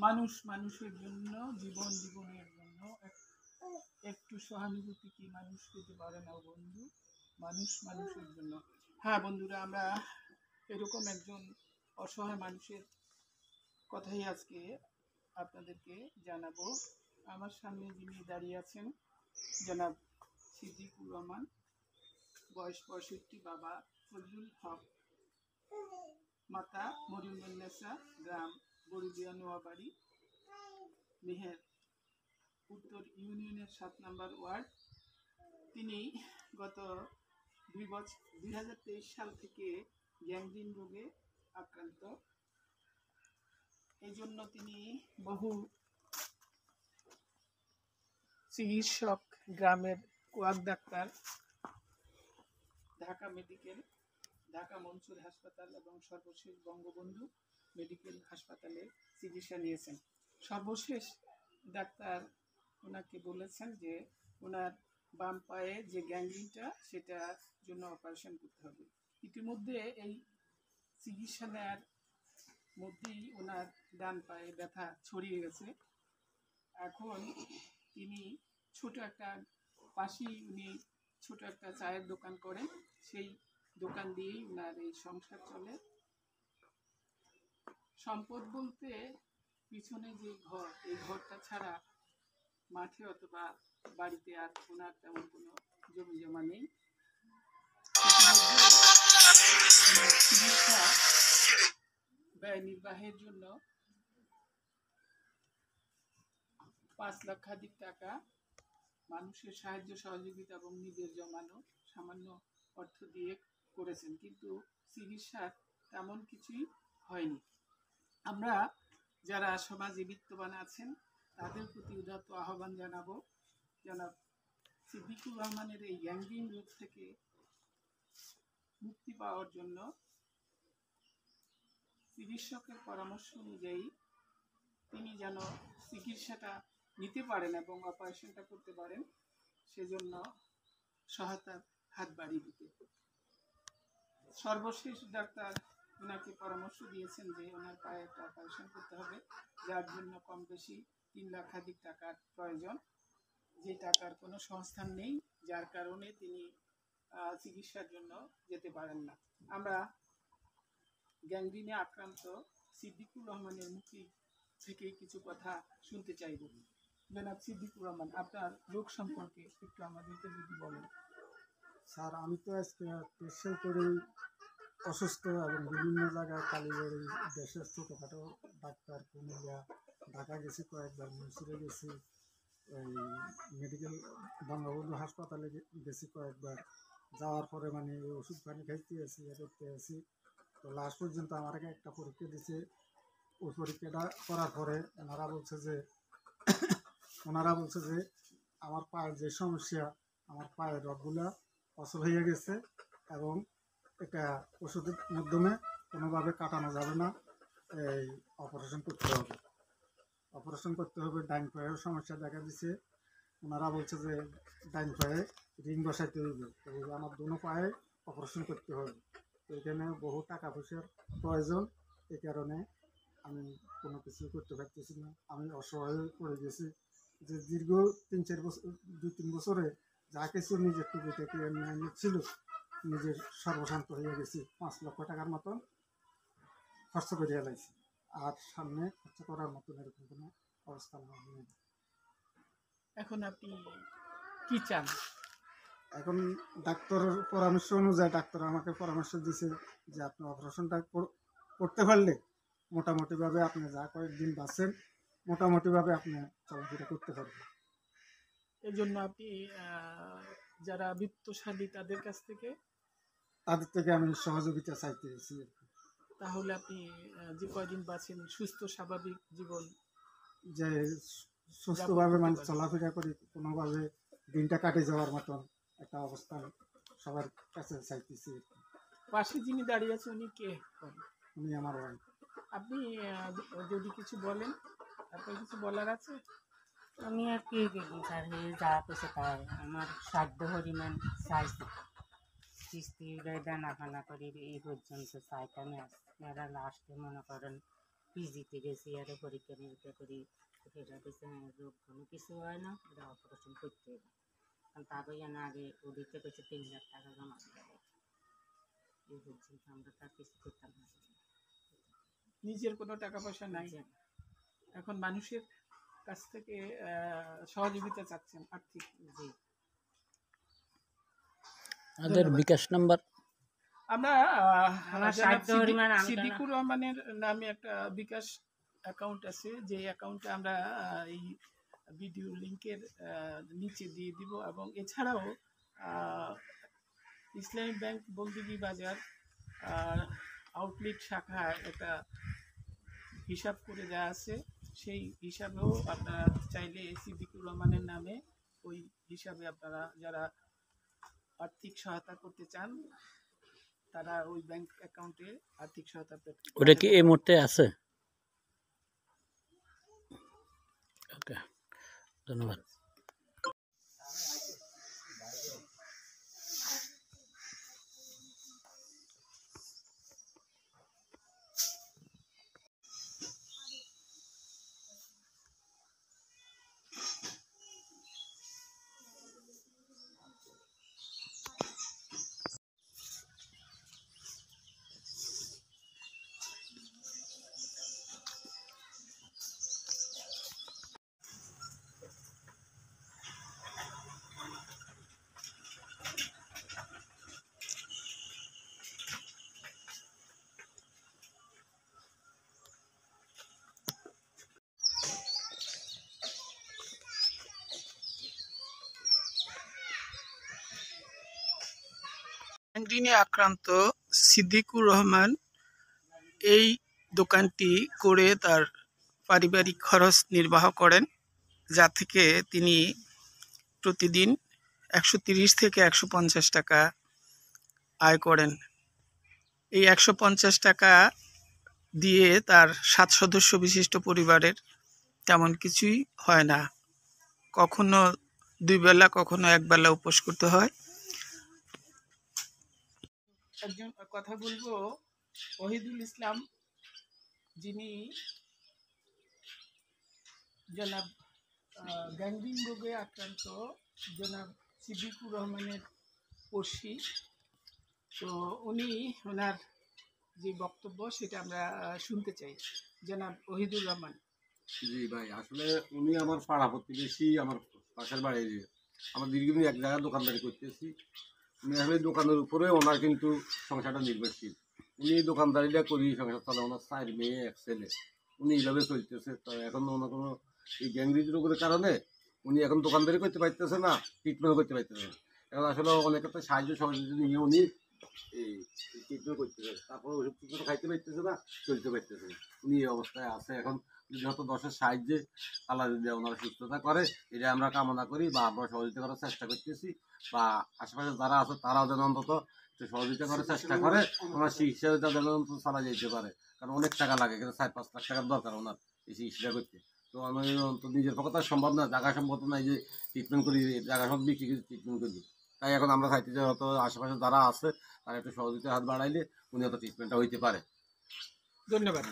মানুষ মানুষের জন্য, জীবন জীবনের জন্য একটু সহানুভূতি কি মানুষ পেতে পারে না বন্ধু? মানুষ মানুষের জন্য। হ্যাঁ বন্ধুরা, আমরা এরকম একজন অসহায় মানুষের কথাই আজকে আপনাদেরকে জানাবো। আমার সামনে যিনি দাঁড়িয়ে আছেন জনাব সিদ্দিকুর রহমান, বয়স 65, বাবা ফজলুল হক, মাতা মরিয়মুন্নেছা, গ্রাম বড়ুদিয়া নোয়াবাড়ি, মেহের উত্তর ইউনিয়নের 7 নম্বর ওয়ার্ড। তিনি গত 2023 সাল থেকে গ্যাংগ্রিন রোগে আক্রান্ত। এই জন্য তিনি বহু চিকিৎসক, গ্রামের quack doctor, Dhaka medical, Dhaka Mansur হাসপাতাল এবং সর্বশেষ বঙ্গবন্ধু মেডিকেল হাসপাতালে চিকিৎসা নিয়েছেন। সর্বশেষ ডাক্তার ওনাকে বলেছেন যে ওনার বাম পায়ে যে গ্যাংগ্রিনটা সেটার জন্য অপারেশন করতে হবে। ইতিমধ্যে এই চিকিৎসা নেওয়ার মধ্যেই ওনার ডান পায়ে ব্যথা ছড়িয়ে গেছে। এখন তিনি উনি ছোট একটা চায়ের দোকান করেন, সেই দোকান দিয়েই ওনার এই সংসার চলে। সম্পদ বলতে পিছনে যে ঘর, এই ঘরটা ছাড়া মাঠে অথবা বাড়িতে আর ওনার তেমন কোনো জমি জমা নেই। চিকিৎসা ব্যয় নির্বাহের জন্য 5 লক্ষাধিক টাকা মানুষের সাহায্য সহযোগিতা এবং নিজের জমানো সামান্য অর্থ দিয়ে করেছেন, কিন্তু চিকিৎসার তেমন কিছুই হয়নি। আমরা যারা সমাজে বিত্তবান আছেন তাদের প্রতি উদাত্ত আহ্বান জানাবো, জনাব সিদ্দিকুর রহমানের এই গ্যাংগ্রিন রোগ থেকে মুক্তি পাওয়ার জন্য চিকিৎসকের পরামর্শ অনুযায়ী তিনি যেন চিকিৎসাটা নিতে পারেন এবং অপারেশনটা করতে পারেন, সেজন্য সহায়তার হাত বাড়িয়ে দিতে। সর্বশেষ ডাক্তার ওনাকে পরামর্শ দিয়েছেন যে ওনার পায়ে একটা অপারেশন করতে হবে, যার জন্য কম বেশি 3 লক্ষাধিক টাকার প্রয়োজন, যে টাকার কোনো সংস্থান নেই, যার কারণে তিনি চিকিৎসার জন্য যেতে পারেন না। আমরা গ্যাংগ্রিনে আক্রান্ত সিদ্দিকুর রহমানের মুখে থেকে কিছু কথা শুনতে চাইব। জনাব সিদ্দিকুর রহমান, আপনার রোগ সম্পর্কে একটু আমাদেরকে যদি বলেন। স্যার, আমি তো আজকে পেশাই করি অসুস্থ এবং বিভিন্ন জায়গায় কালীবাড়ি, দেশের ছোটোখাটো ডাক্তার, কুমিল্লা, ঢাকা গেছি কয়েকবার, মনসুরে গেছি, এই মেডিকেল বঙ্গবন্ধু হাসপাতালে গেছি কয়েকবার। যাওয়ার পরে মানে ওষুধ পানি খাইতে আছি, করতে আছি। তো লাস্ট পর্যন্ত আমাকে একটা পরীক্ষা দিছে। ওই পরীক্ষাটা করার পরে ওনারা বলছে যে আমার পায়ের যে সমস্যা, আমার পায়ের রগগুলা অসল হয়ে গেছে এবং এটা ওষুধের মাধ্যমে কোনোভাবে কাটানো যাবে না, এই অপারেশন করতে হবে। ডাইন পায়ের সমস্যা দেখা দিছে। ওনারা বলছে যে ডাইন পায়ে রিং বসাইতে হইবে, তো আমার দুনো পায়ে অপারেশন করতে হবে। তো এখানে বহু টাকা পয়সার প্রয়োজন, এই কারণে আমি কোনো কিছু করতে পারতেছি না। আমি অসহায় পড়ে গেছি যে দীর্ঘ 2-3 বছরে যা কিছু নিজের টুকু থেকে ছিল, নিজের সর্বশান্ত হয়ে গেছি। 5 লক্ষ টাকার মতন খরচ করে ফেলাইছি, আর সামনে খরচ করার মতন এরকম কোনো অবস্থা নেই। এখন আপনি কি চান? এখন ডাক্তারের পরামর্শ অনুযায়ী ডাক্তার আমাকে পরামর্শ দিয়েছে যে আপনি অপারেশনটা করতে পারলে মোটামুটিভাবে আপনি যা কয়েকদিন বাঁচেন, মোটামুটিভাবে আপনি চলাফেরা করতে পারবেন। এই জন্য আপনি যারা বিত্তশালী তাদের কাছ থেকে আমি সহযোগিতা চাইতেছি। তাহলে আপনি যে কয়দিন বাঁচেন সুস্থ স্বাভাবিক জীবন, যে সুস্থভাবে মানে চলাফেরা করি, কোনোভাবে দিনটা কাটে যাওয়ার মতন একটা অবস্থান সবার কাছে চাইতেছি। পাশে যিনি দাঁড়িয়ে আছে উনি কে? উনি আমার ওয়াইফ। আপনি যদি কিছু বলেন, আপনার কিছু বলার আছে? আমি আর কি বলবো স্যার, যা পেছে তাই আমার সাধ্য পরিমাণ চাইছি, কিস্তি দানা ফানা করে এই পর্যন্ত চাইতামে আসছে। এরা লাস্টে মনে করেন পিজিতে গেছি আরও পরীক্ষা নিরীক্ষা করি, সেটা কইছে হ্যাঁ রোগ কোনো কিছু হয় না, এটা অপারেশন করতে হবে। কারণ তারপরে না আগে ওদিকে কইছে 3 লাখ টাকা জমা দিতে হবে। এই পর্যন্ত আমরা তার কিছু করতাম না। নিজের কোনো টাকা পয়সা নাই, যে এখন মানুষের কাছ থেকে সহযোগিতা চাচ্ছেন আর্থিক। জি আমাদের বিকাশ নাম্বার আমরা আমার জনাব সাধ্য পরিমাণ আমি সিদ্দিকুর রহমানের নামে একটা বিকাশ অ্যাকাউন্ট আছে, যে অ্যাকাউন্টে আমরা এই ভিডিও লিংকের নিচে দিয়ে দিব, এবং এছাড়াও ইসলামী ব্যাংক বন্দিগি বাজার আউটলেট শাখায় একটা হিসাব করে দেওয়া আছে, সেই হিসাবেও আপনারা চাইলে সিদ্দিকুর রহমানের নামে ওই হিসাবে আপনারা যারা আর্থিক সহায়তা করতে চান তারা ওই ব্যাংক অ্যাকাউন্টে আর্থিক সহায়তা পেতে। ওটা কি এই মুহূর্তে আছে? ওকে, ধন্যবাদ। গ্যাংগ্রিনে আক্রান্ত সিদ্দিকুর রহমান এই দোকানটি করে তার পারিবারিক খরচ নির্বাহ করেন, যা থেকে তিনি প্রতিদিন 130 থেকে 150 টাকা আয় করেন। এই 150 টাকা দিয়ে তার 7 সদস্য বিশিষ্ট পরিবারের তেমন কিছুই হয় না, কখনো 2 বেলা কখনো 1 বেলা উপোস করতে হয়। একজন কথা বলবো, ওহিদুল ইসলাম, যিনি জনাব গ্যাংগ্রিন রোগে আক্রান্ত জনাব সিদ্দিকুর রহমানের পড়শি, তো উনি ওনার যে বক্তব্য সেটা আমরা শুনতে চাই। জনাব ওহিদুর রহমান। জি ভাই, আসলে উনি আমার পাড়া প্রতিবেশী, আমার পাশের বাড়ি। আমার দীর্ঘদিন এক জায়গায় দোকানদারি করতেছি। উনি আসলে দোকানের উপরে ওনার কিন্তু সংসারটা নির্ভরশীল। উনি দোকানদারিটা করি সংসার চলে, ওনার 4 মেয়ে 1 ছেলে, উনি এইভাবে চলতেছে। তো এখন ওনার কোনো এই গ্যাংগ্রিন রোগের কারণে উনি এখন দোকানদারি করতে পারতেছে না, ট্রিটমেন্ট করতে পারতেছে না। এখন আসলে অনেকের তো সাহায্য সহযোগিতা নিয়ে উনি এই ট্রিটমেন্ট করতেছে, তারপরে ওষুধ ট্রিটমেন্ট খাইতে পারতেছে না, চলতে পারতেছে না। উনি এই অবস্থায় আছে। এখন যত দশের সাহায্যে আল্লাহ যদি ওনারা সুস্থতা করে, এটা আমরা কামনা করি বা আমরা সহযোগিতা করার চেষ্টা করতেছি, বা আশেপাশে যারা আছে তারাও যেন অন্তত একটু সহযোগিতা করার চেষ্টা করে, ওনার চিকিৎসাটা যেন অন্তত চালা যেতে পারে। কারণ অনেক টাকা লাগে, কিন্তু 4-5 লাখ টাকার দরকার ওনার এই চিকিৎসাটা করতে। তো আমি তো নিজের পক্ষে তো সম্ভব না, জায়গা সম্ভব নাই যে ট্রিটমেন্ট করি, জায়গা সব বিক্রি করে ট্রিটমেন্ট করি। তাই এখন আমরা চাইতে যে হয়তো আশেপাশে যারা আছে তারা একটু সহযোগিতার হাত বাড়াইলে উনি হয়তো ট্রিটমেন্টটা হইতে পারে। ধন্যবাদ।